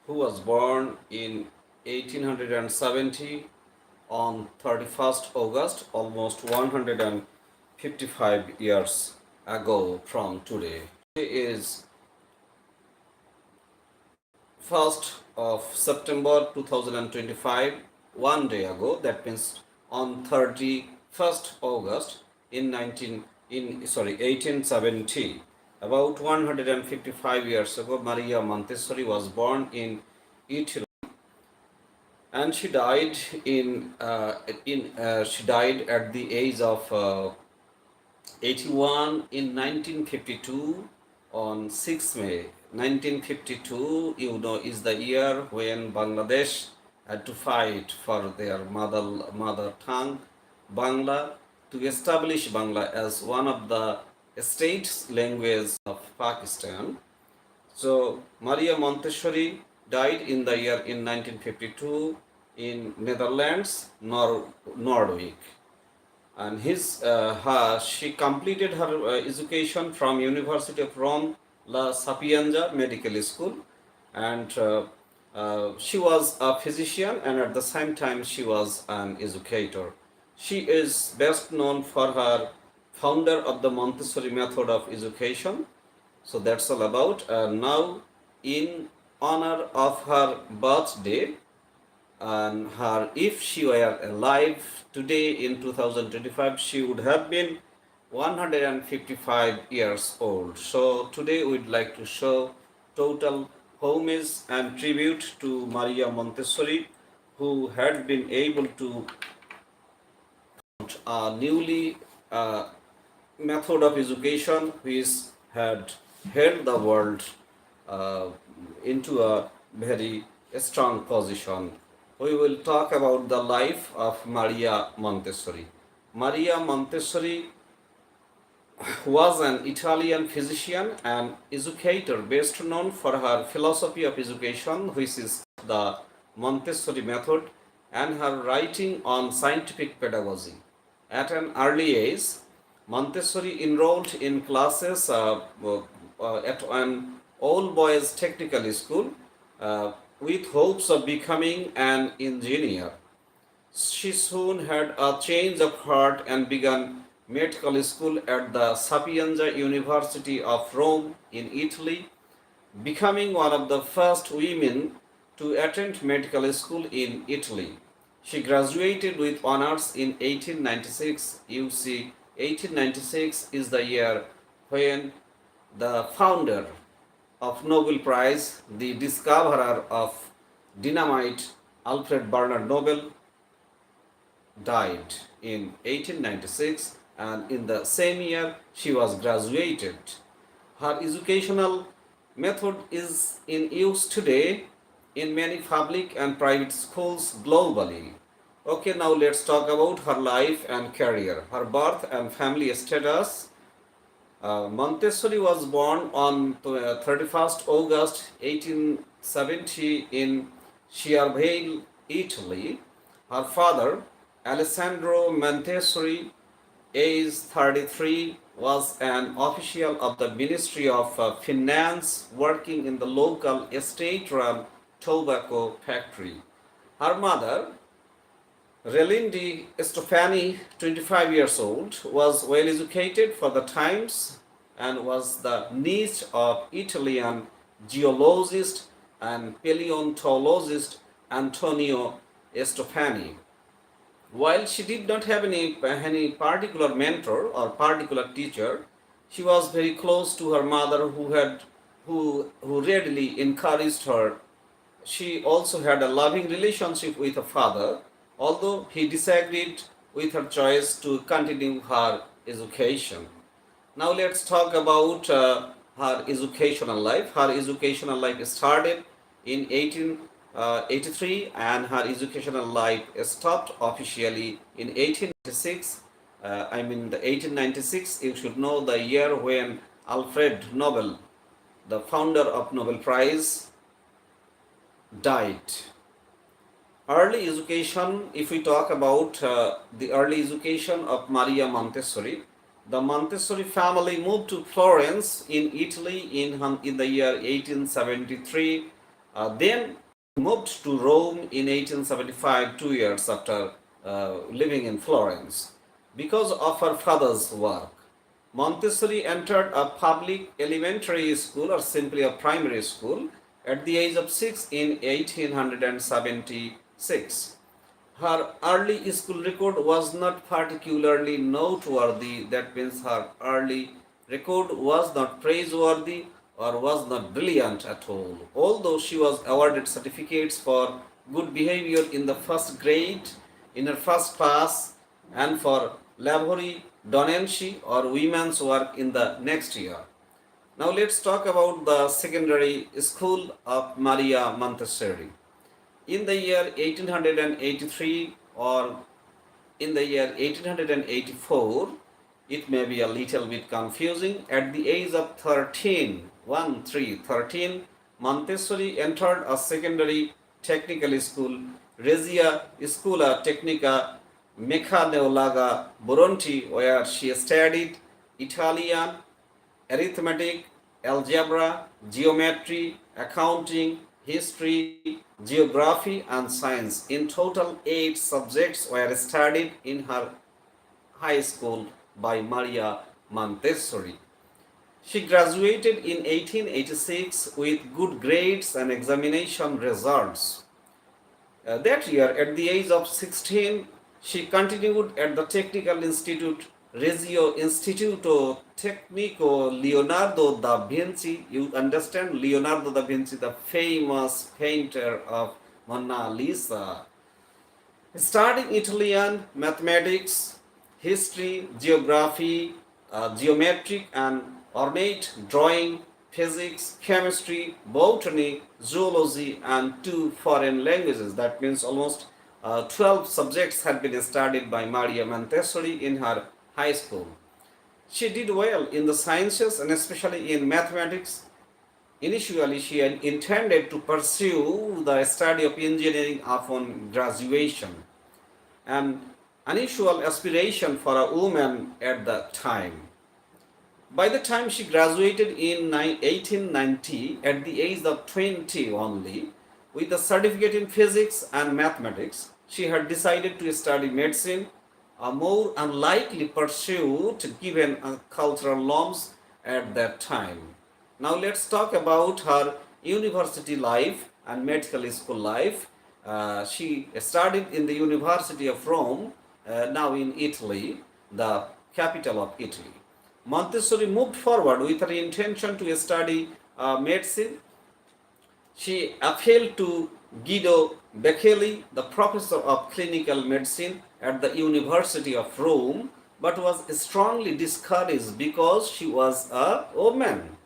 who was born in 1870 on 31st August, almost 155 years ago from today. Today is 1st of September 2025, one day ago, that means on 31st August in 1870. About 155 years ago, Maria Montessori was born in Italy, and she died she died at the age of 81 in 1952 on 6 May 1952. You know, is the year when Bangladesh had to fight for their mother tongue, Bangla, to establish Bangla as one of the state languages of Pakistan. So Maria Montessori died in the year in 1952 in Netherlands, Norway, and she completed her education from University of Rome La Sapienza Medical School, and she was a physician, and at the same time she was an educator. She is best known for her founder of the Montessori method of education. So that's all about. Now, in honor of her birthday, and her, if she were alive today in 2025, she would have been 155 years old. So today we'd like to show total homage and tribute to Maria Montessori, who had been able to a newly method of education which had held the world into a very strong position. We will talk about the life of Maria Montessori. Maria Montessori was an Italian physician and educator best known for her philosophy of education, which is the Montessori method, and her writing on scientific pedagogy. At an early age, Montessori enrolled in classes at an all-boys technical school with hopes of becoming an engineer. She soon had a change of heart and began medical school at the Sapienza University of Rome in Italy, becoming one of the first women to attend medical school in Italy. She graduated with honors in 1896. You see, 1896 is the year when the founder of Nobel Prize, the discoverer of dynamite, Alfred Bernard Nobel, died in 1896, and in the same year she was graduated. Her educational method is in use today in many public and private schools globally. Okay, now let's talk about her life and career, her birth and family status. Montessori was born on 31st August 1870 in Schiavale, Italy. Her father, Alessandro Montessori, age 33, was an official of the Ministry of Finance working in the local state-run tobacco factory. Her mother, Relindi Stefani, 25 years old, was well educated for the times and was the niece of Italian geologist and paleontologist Antonio Stefani. While she did not have any particular mentor or particular teacher, she was very close to her mother, who readily encouraged her. She also had a loving relationship with her father, although he disagreed with her choice to continue her education. Now let's talk about her educational life. Her educational life started in 1883, and her educational life stopped officially in 1896. The 1896, you should know the year when Alfred Nobel, the founder of Nobel Prize, died. Early education, if we talk about the early education of Maria Montessori, the Montessori family moved to Florence in Italy in the year 1873 Then moved to Rome in 1875, 2 years after living in Florence. Because of her father's work, Montessori entered a public elementary school or simply a primary school at the age of 6 in 1876. Her early school record was not particularly noteworthy. That means her early record was not praiseworthy or was not brilliant at all. Although she was awarded certificates for good behavior in the first grade, in her first class, and for laborie donenshi or women's work in the next year. Now let's talk about the secondary school of Maria Montessori. In the year 1883 or in the year 1884, it may be a little bit confusing. At the age of 13, 13, Montessori entered a secondary technical school, Regia Schola Tecnica Meccaneolaga Boronti, where she studied Italian, arithmetic, algebra, geometry, accounting, history, geography, and science. In total, 8 subjects were studied in her high school by Maria Montessori. She graduated in 1886 with good grades and examination results. That year, at the age of 16, she continued at the Technical Institute Reggio Istituto Tecnico Leonardo da Vinci. You understand Leonardo da Vinci, the famous painter of Mona Lisa. Studying Italian, mathematics, history, geography, geometric and ornate drawing, physics, chemistry, botany, zoology, and 2 foreign languages. That means almost 12 subjects had been studied by Maria Montessori in her high school. She did well in the sciences and especially in mathematics. Initially, she had intended to pursue the study of engineering upon graduation, an unusual aspiration for a woman at that time. By the time she graduated in 1890, at the age of 20 only, with a certificate in physics and mathematics, she had decided to study medicine, a more unlikely pursuit given cultural norms at that time. Now let's talk about her university life and medical school life. She studied in the University of Rome, now in Italy, the capital of Italy. Montessori moved forward with her intention to study medicine. She appealed to Guido Beccelli, the professor of clinical medicine at the University of Rome, but was strongly discouraged because she was a woman.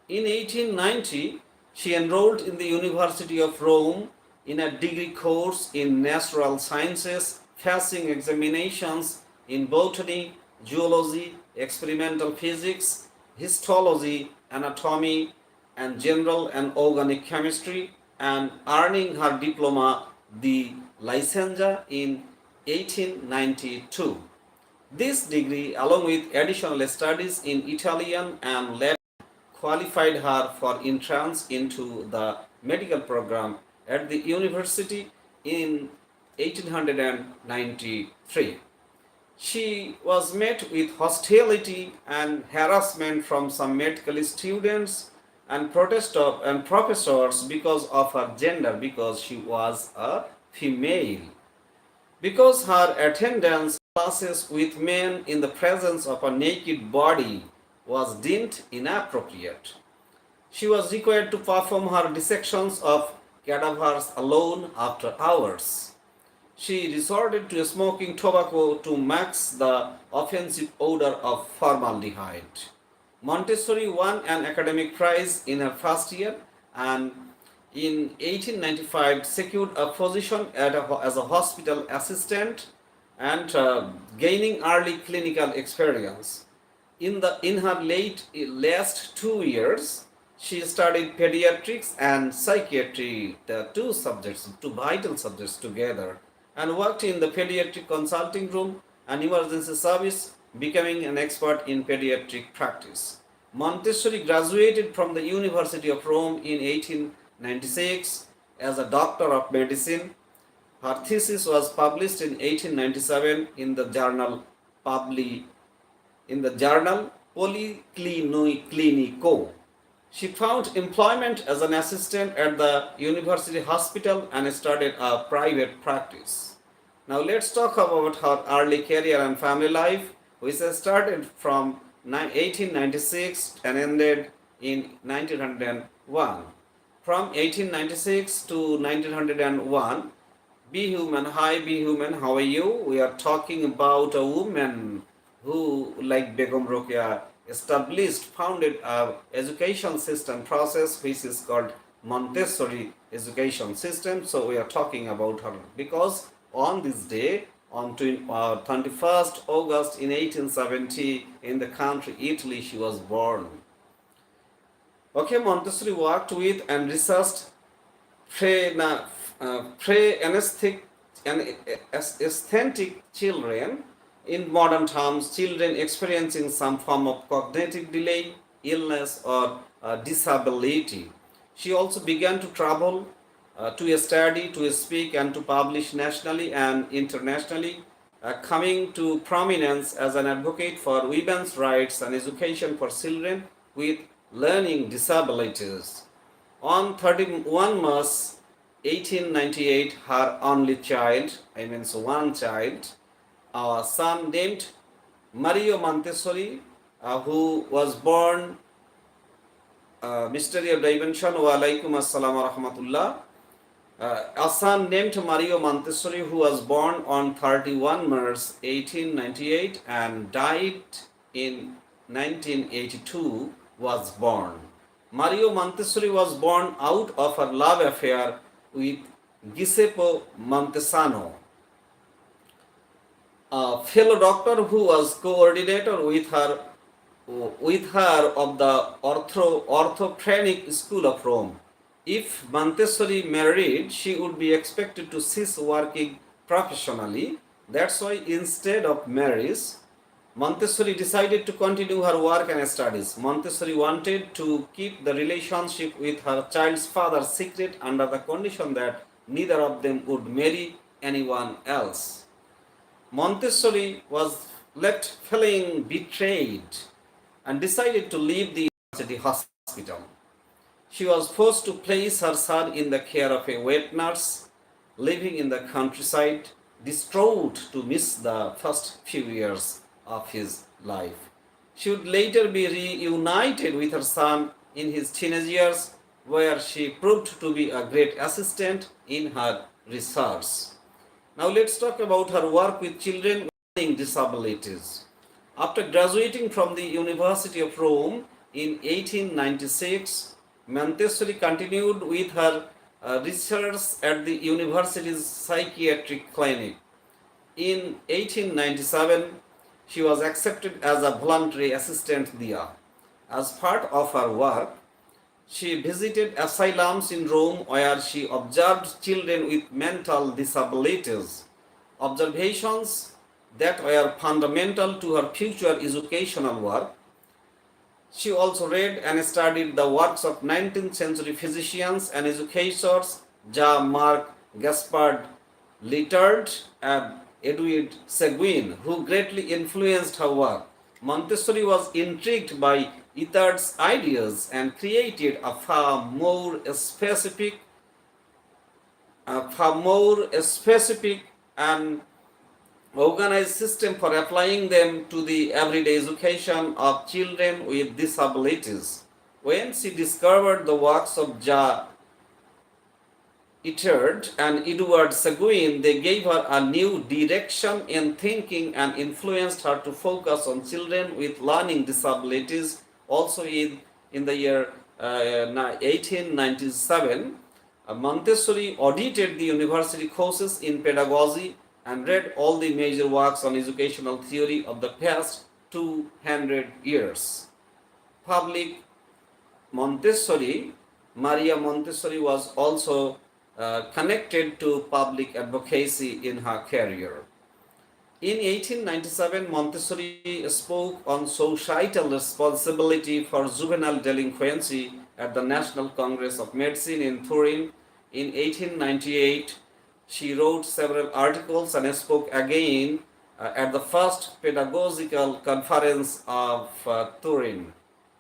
In 1890, she enrolled in the University of Rome in a degree course in natural sciences, passing examinations in botany, zoology, experimental physics, histology, anatomy, and general and organic chemistry, and earning her diploma, the licenzia, in 1892. This degree, along with additional studies in Italian and Latin, qualified her for entrance into the medical program at the university in 1893. She was met with hostility and harassment from some medical students and professors because of her gender, because she was a female. Because her attendance classes with men in the presence of a naked body was deemed inappropriate. She was required to perform her dissections of cadavers alone after hours. She resorted to smoking tobacco to mask the offensive odor of formaldehyde. Montessori won an academic prize in her first year and in 1895 secured a position as a hospital assistant and gaining early clinical experience. In her last 2 years, she studied pediatrics and psychiatry, the two vital subjects together, and worked in the pediatric consulting room and emergency service, becoming an expert in pediatric practice. Montessori graduated from the University of Rome in 1896 as a doctor of medicine. Her thesis was published in 1897 in the journal Policlinico. She found employment as an assistant at the university hospital and started a private practice. Now let's talk about her early career and family life, which started from 1896 and ended in 1901. From 1896 to 1901, be human, hi, be human, how are you? We are talking about a woman who, like Begum Rokeya, founded a education system process which is called Montessori education system. So we are talking about her because on this day, on 21st August in 1870, in the country Italy, she was born. Okay, Montessori worked with and researched aesthetic children. In modern terms, children experiencing some form of cognitive delay, illness, or disability. She also began to travel to study, to speak, and to publish nationally and internationally, coming to prominence as an advocate for women's rights and education for children with learning disabilities. On 31 March 1898, her only child, one child, a son named Maria Montessori, who was born, mystery of dimension, wa alaikum assalam wa rahmatullah. A son named Maria Montessori, who was born on 31 March 1898 and died in 1982, was born. Maria Montessori was born out of her love affair with Giuseppe Montesano, a fellow doctor who was coordinator with her of the orthophonic school of Rome. If Montessori married, she would be expected to cease working professionally. That's why instead of marriage, Montessori decided to continue her work and studies. Montessori wanted to keep the relationship with her child's father secret under the condition that neither of them would marry anyone else. Montessori was left feeling betrayed and decided to leave the university hospital. She was forced to place her son in the care of a wet nurse, living in the countryside, distraught to miss the first few years of his life. She would later be reunited with her son in his teenage years, where she proved to be a great assistant in her research. Now let's talk about her work with children with learning disabilities. After graduating from the University of Rome in 1896, Montessori continued with her research at the university's psychiatric clinic. In 1897, she was accepted as a voluntary assistant there. As part of her work, she visited asylums in Rome where she observed children with mental disabilities, observations that were fundamental to her future educational work. She also read and studied the works of 19th century physicians and educators Jean-Marc Gaspard Littard and Edward Seguin, who greatly influenced her work. Montessori was intrigued by Littard's ideas and created a far more specific and organized system for applying them to the everyday education of children with disabilities. When she discovered the works of Jean Littard and Edward Seguin, they gave her a new direction in thinking and influenced her to focus on children with learning disabilities. Also in the year 1897, Montessori audited the university courses in pedagogy and read all the major works on educational theory of the past 200 years. Public Montessori, Maria Montessori was also connected to public advocacy in her career. In 1897, Montessori spoke on societal responsibility for juvenile delinquency at the National Congress of Medicine in Turin in 1898. She wrote several articles and spoke again at the first pedagogical conference of Turin,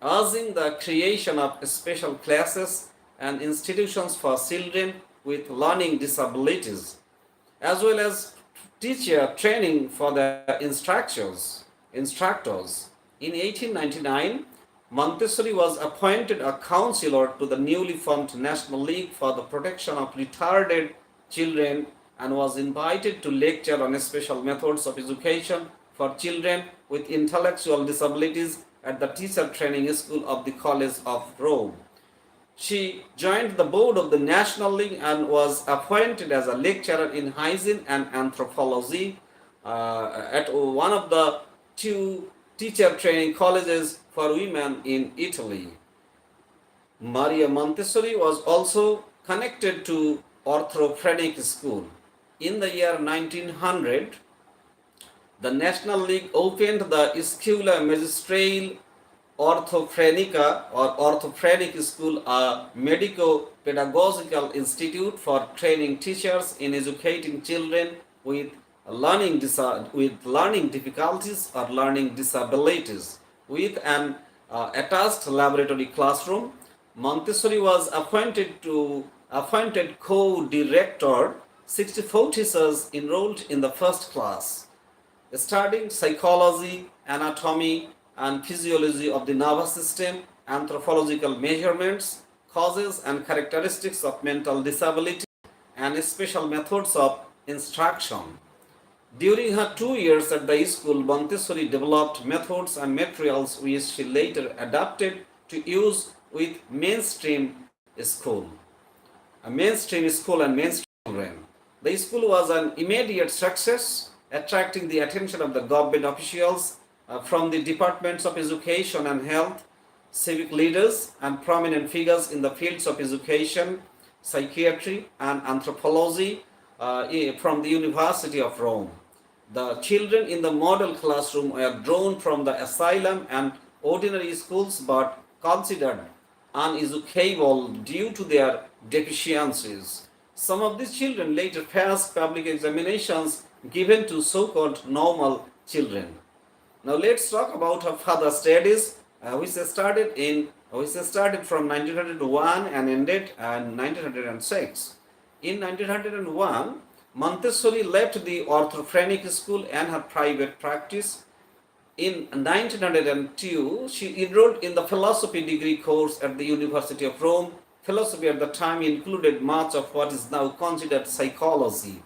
urging the creation of special classes and institutions for children with learning disabilities, as well as teacher training for the instructors. In 1899, Montessori was appointed a counselor to the newly formed National League for the Protection of Retarded Children and was invited to lecture on special methods of education for children with intellectual disabilities at the teacher training school of the College of Rome. She joined the board of the National League and was appointed as a lecturer in hygiene and anthropology at one of the two teacher training colleges for women in Italy. Maria Montessori was also connected to orthophonetic school. In the year 1900, the National League opened the Scuola Magistrale Orthophonica or Orthophonic School, a medico-pedagogical institute for training teachers in educating children with learning difficulties or learning disabilities. With an attached laboratory classroom, Montessori was appointed co-director. 64 teachers enrolled in the first class, studying psychology, anatomy, and physiology of the nervous system, anthropological measurements, causes and characteristics of mental disability, and special methods of instruction. During her 2 years at the school, Montessori developed methods and materials which she later adapted to use with mainstream school and mainstream children. The school was an immediate success, attracting the attention of the government officials from the departments of education and health, civic leaders, and prominent figures in the fields of education, psychiatry, and anthropology from the University of Rome. The children in the model classroom were drawn from the asylum and ordinary schools but considered uneducable due to their deficiencies. Some of these children later passed public examinations given to so-called normal children. Now let's talk about her further studies, which started from 1901 and ended in 1906. In 1901, Montessori left the orthophonetic school and her private practice. In 1902, she enrolled in the philosophy degree course at the University of Rome. Philosophy at the time included much of what is now considered psychology.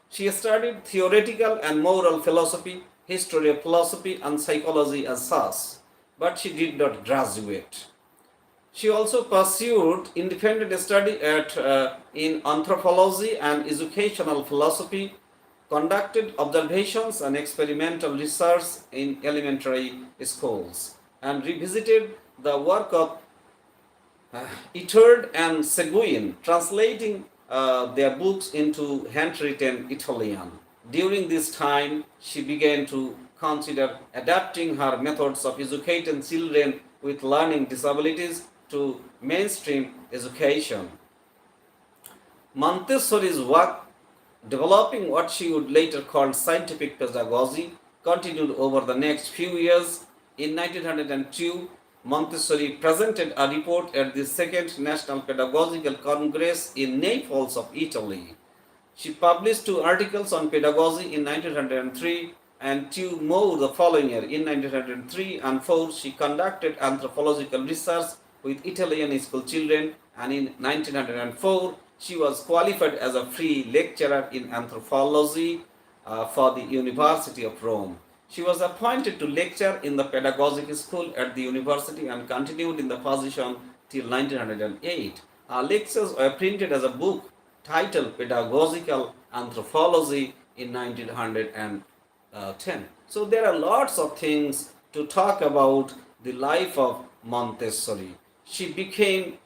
She studied theoretical and moral philosophy, history of philosophy, and psychology as such, but she did not graduate. She also pursued independent study in anthropology and educational philosophy, conducted observations and experimental research in elementary schools, and revisited the work of Itard and Seguin, translating their books into handwritten Italian. During this time, she began to consider adapting her methods of educating children with learning disabilities to mainstream education. Montessori's work developing what she would later call scientific pedagogy continued over the next few years. In 1902, Montessori presented a report at the Second National Pedagogical Congress in Naples of Italy. She published 2 articles on pedagogy in 1903 and 2 more the following year. In 1903 and 4, she conducted anthropological research with Italian school children, and in 1904, she was qualified as a free lecturer in anthropology for the University of Rome. She was appointed to lecture in the pedagogic school at the university and continued in the position till 1908. Her lectures were printed as a book titled Pedagogical Anthropology in 1910. So there are lots of things to talk about the life of Montessori. She became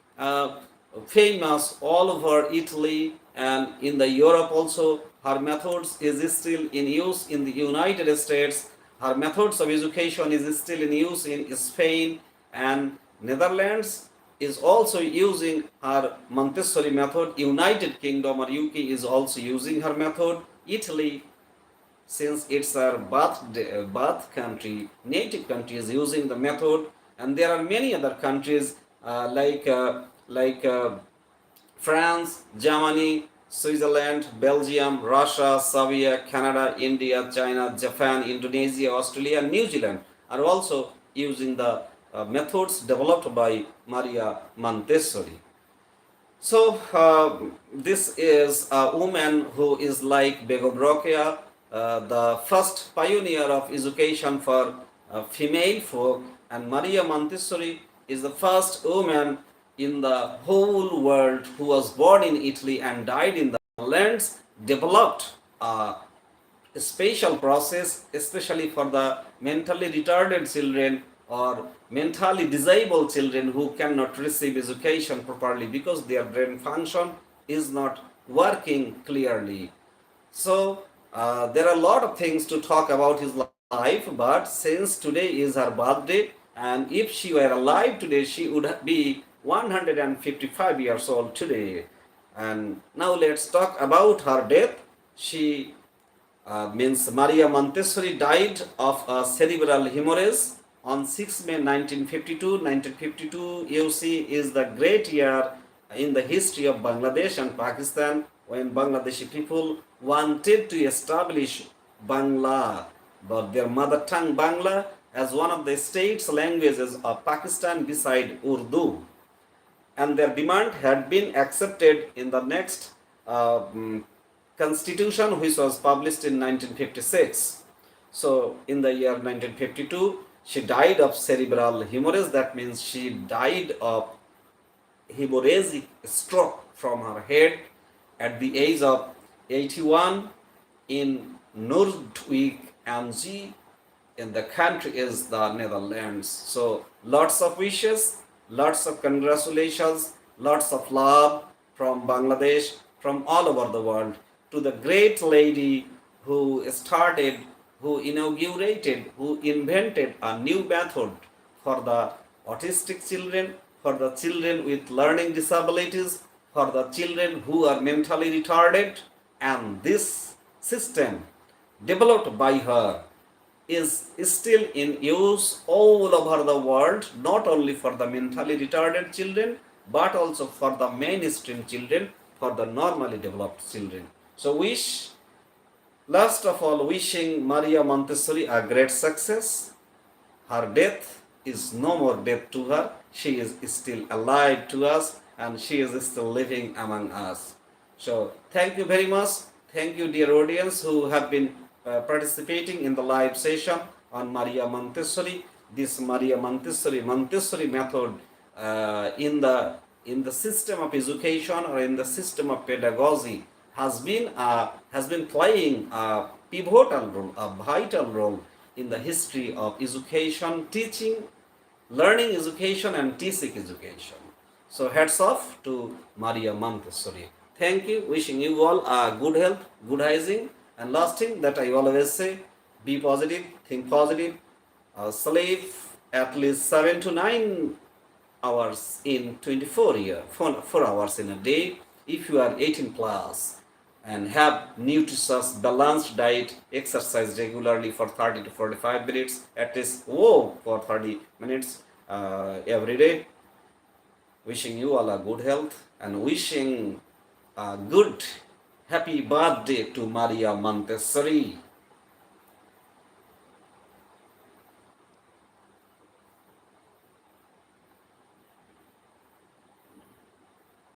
famous all over Italy and in the Europe also. Her methods is still in use in the United States. Her methods of education is still in use in Spain and Netherlands. is also using her Montessori method. United Kingdom or UK is also using her method. Italy, since it's her birth country, native country, is using the method, and there are many other countries like France, Germany, Switzerland, Belgium, Russia, Serbia, Canada, India, China, Japan, Indonesia, Australia, and New Zealand are also using the methods developed by Maria Montessori. So this is a woman who is like Begobrokea, the first pioneer of education for female folk, and Maria Montessori is the first woman in the whole world who was born in Italy and died in the Netherlands, developed a special process, especially for the mentally retarded children or mentally disabled children who cannot receive education properly because their brain function is not working clearly. So there are a lot of things to talk about his life, but since today is her birthday, and if she were alive today, she would be 155 years old today. And now let's talk about her death. She means Maria Montessori died of a cerebral hemorrhage on 6 May 1952. 1952 you see is the great year in the history of Bangladesh and Pakistan, when Bangladeshi people wanted to establish Bangla, but their mother tongue Bangla, as one of the state's languages of Pakistan beside Urdu. And their demand had been accepted in the next constitution, which was published in 1956. So in the year 1952, she died of cerebral hemorrhage. That means she died of hemorrhagic stroke from her head at the age of 81 in Noordwijk am Zee, in the country is the Netherlands. So lots of wishes, lots of congratulations, lots of love from Bangladesh, from all over the world, to the great lady who started, who inaugurated, who invented a new method for the autistic children, for the children with learning disabilities, for the children who are mentally retarded. And this system developed by her is still in use all over the world, not only for the mentally retarded children, but also for the mainstream children, for the normally developed children. So last of all, wishing Maria Montessori a great success. Her death is no more death to her. She is still alive to us, and she is still living among us. So thank you very much. Thank you, dear audience, who have been participating in the live session on Maria Montessori. This Maria Montessori method in the system of education or in the system of pedagogy has been playing a pivotal role, a vital role in the history of education, teaching, learning education, and teaching education. So hats off to Maria Montessori. Thank you. Wishing you all good health, good hygiene, and last thing that I always say: be positive, think positive, sleep at least 7 to 9 hours in 4 hours in a day. If you are 18 plus, and have nutritious, balanced diet, exercise regularly for 30 to 45 minutes, at least walk for 30 minutes every day. Wishing you all a good health, and wishing a good, happy birthday to Maria Montessori.